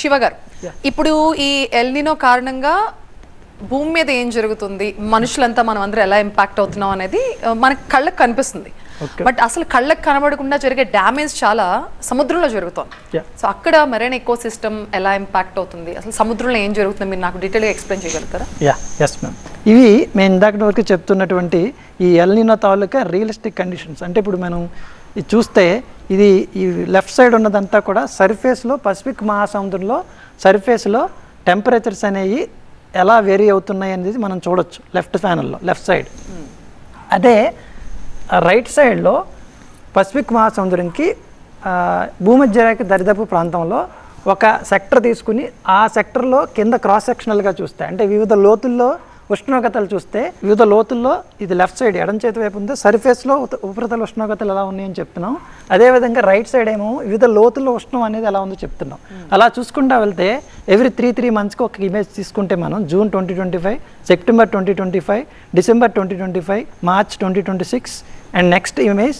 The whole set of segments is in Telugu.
శివ గారు, ఇప్పుడు ఈ ఎల్నినో కారణంగా భూమి మీద ఏం జరుగుతుంది, మనుషులంతా మనం అందరూ ఎలా ఇంపాక్ట్ అవుతున్నాం అనేది మనకి కళ్ళకు కనిపిస్తుంది. బట్ అసలు కళ్ళకు కనబడకుండా జరిగే డ్యామేజ్ చాలా సముద్రంలో జరుగుతుంది. సో అక్కడ మెరైన్ ఎకో సిస్టమ్ ఎలా ఇంపాక్ట్ అవుతుంది, అసలు సముద్రంలో ఏం జరుగుతుంది, మీరు నాకు డీటెయిల్గా ఎక్స్ప్లెయిన్ చేయగలుగుతారా? Yes ma'am. ఇవి మేము ఇందాక వరకు చెప్తున్నటువంటి ఈ ఎల్నినో తాలూకా రియలిస్టిక్ కండిషన్స్. అంటే ఇప్పుడు మనం ఇది చూస్తే ఇది ఈ లెఫ్ట్ సైడ్ ఉన్నదంతా కూడా సర్ఫేస్లో పసిఫిక్ మహాసముద్రంలో సర్ఫేస్లో టెంపరేచర్స్ అనేవి ఎలా వేరీ అవుతున్నాయి అనేది మనం చూడొచ్చు లెఫ్ట్ ప్యానల్లో లెఫ్ట్ సైడ్. అదే రైట్ సైడ్లో పసిఫిక్ మహాసముద్రంకి భూమధ్యరేఖ దరిదాపు ప్రాంతంలో ఒక సెక్టర్ తీసుకుని ఆ సెక్టర్లో కింద క్రాస్ సెక్షనల్గా చూస్తే అంటే వివిధ లోతుల్లో ఉష్ణోగ్రతలు చూస్తే వివిధ లోతుల్లో ఇది లెఫ్ట్ సైడ్ ఎడం చేతి వైపు ఉంది సర్ఫేస్లో ఉపరితల ఉష్ణోగ్రతలు ఎలా ఉన్నాయని చెప్తున్నాం. అదేవిధంగా రైట్ సైడ్ ఏమో వివిధ లోతుల్లో ఉష్ణం అనేది ఎలా ఉందో చెప్తున్నాం. అలా చూసుకుంటా వెళ్తే ఎవ్రీ 3 monthsకి ఒక ఇమేజ్ తీసుకుంటే మనం June 2025, September 2025, December 2025, March 2026 and next image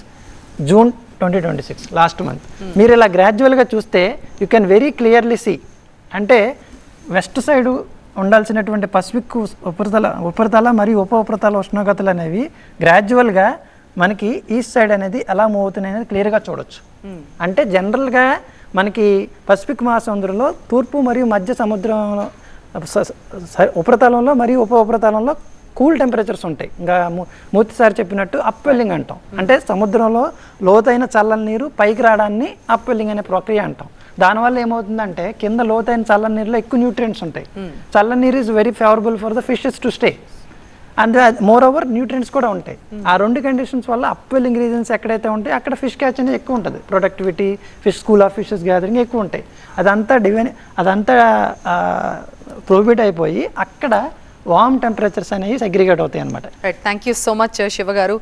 June 2026 last month. మీరు ఇలా గ్రాడ్యువల్గా చూస్తే you can very clearly see అంటే వెస్ట్ సైడు ఉండాల్సినటువంటి పసిఫిక్ ఉపరితల మరియు ఉపరితల ఉష్ణోగ్రతలు అనేవి గ్రాడ్యువల్గా మనకి ఈస్ట్ సైడ్ అనేది ఎలా మూవ్ అవుతున్నాయి అనేది క్లియర్గా చూడొచ్చు. అంటే జనరల్గా మనకి పసిఫిక్ మహాసముద్రంలో తూర్పు మరియు మధ్య సముద్రంలో ఉపరితలంలో మరియు ఉపరితలంలో కూల్ టెంపరేచర్స్ ఉంటాయి. ఇంకా మూర్తి సార్ చెప్పినట్టు అప్వెల్లింగ్ అంటాం. అంటే సముద్రంలో లోతైన చల్లని నీరు పైకి రావడాన్ని అప్వెల్లింగ్ అనే ప్రక్రియ అంటాం. దానివల్ల ఏమవుతుందంటే కింద లోతైన చల్లని నీరులో ఎక్కువ న్యూట్రియంట్స్ ఉంటాయి. చల్లని నీరు is very favourable for the fishes to stay and more over nutrients కూడా ఉంటాయి. ఆ రెండు కండిషన్స్ వల్ల అప్వెల్లింగ్ రీజన్స్ ఎక్కడైతే ఉంటాయి అక్కడ ఫిష్ క్యాచ్ అనేది ఎక్కువ ఉంటుంది. Productivity, fish school of fishes gathering ఎక్కువ ఉంటాయి. అదంతా ప్రోహిబిట్ అయిపోయి అక్కడ వార్మ్ టెంపరేచర్స్ అనేవి సెగ్రిగేట్ అవుతాయి అన్నమాట. Thank you so much Shiva గారు.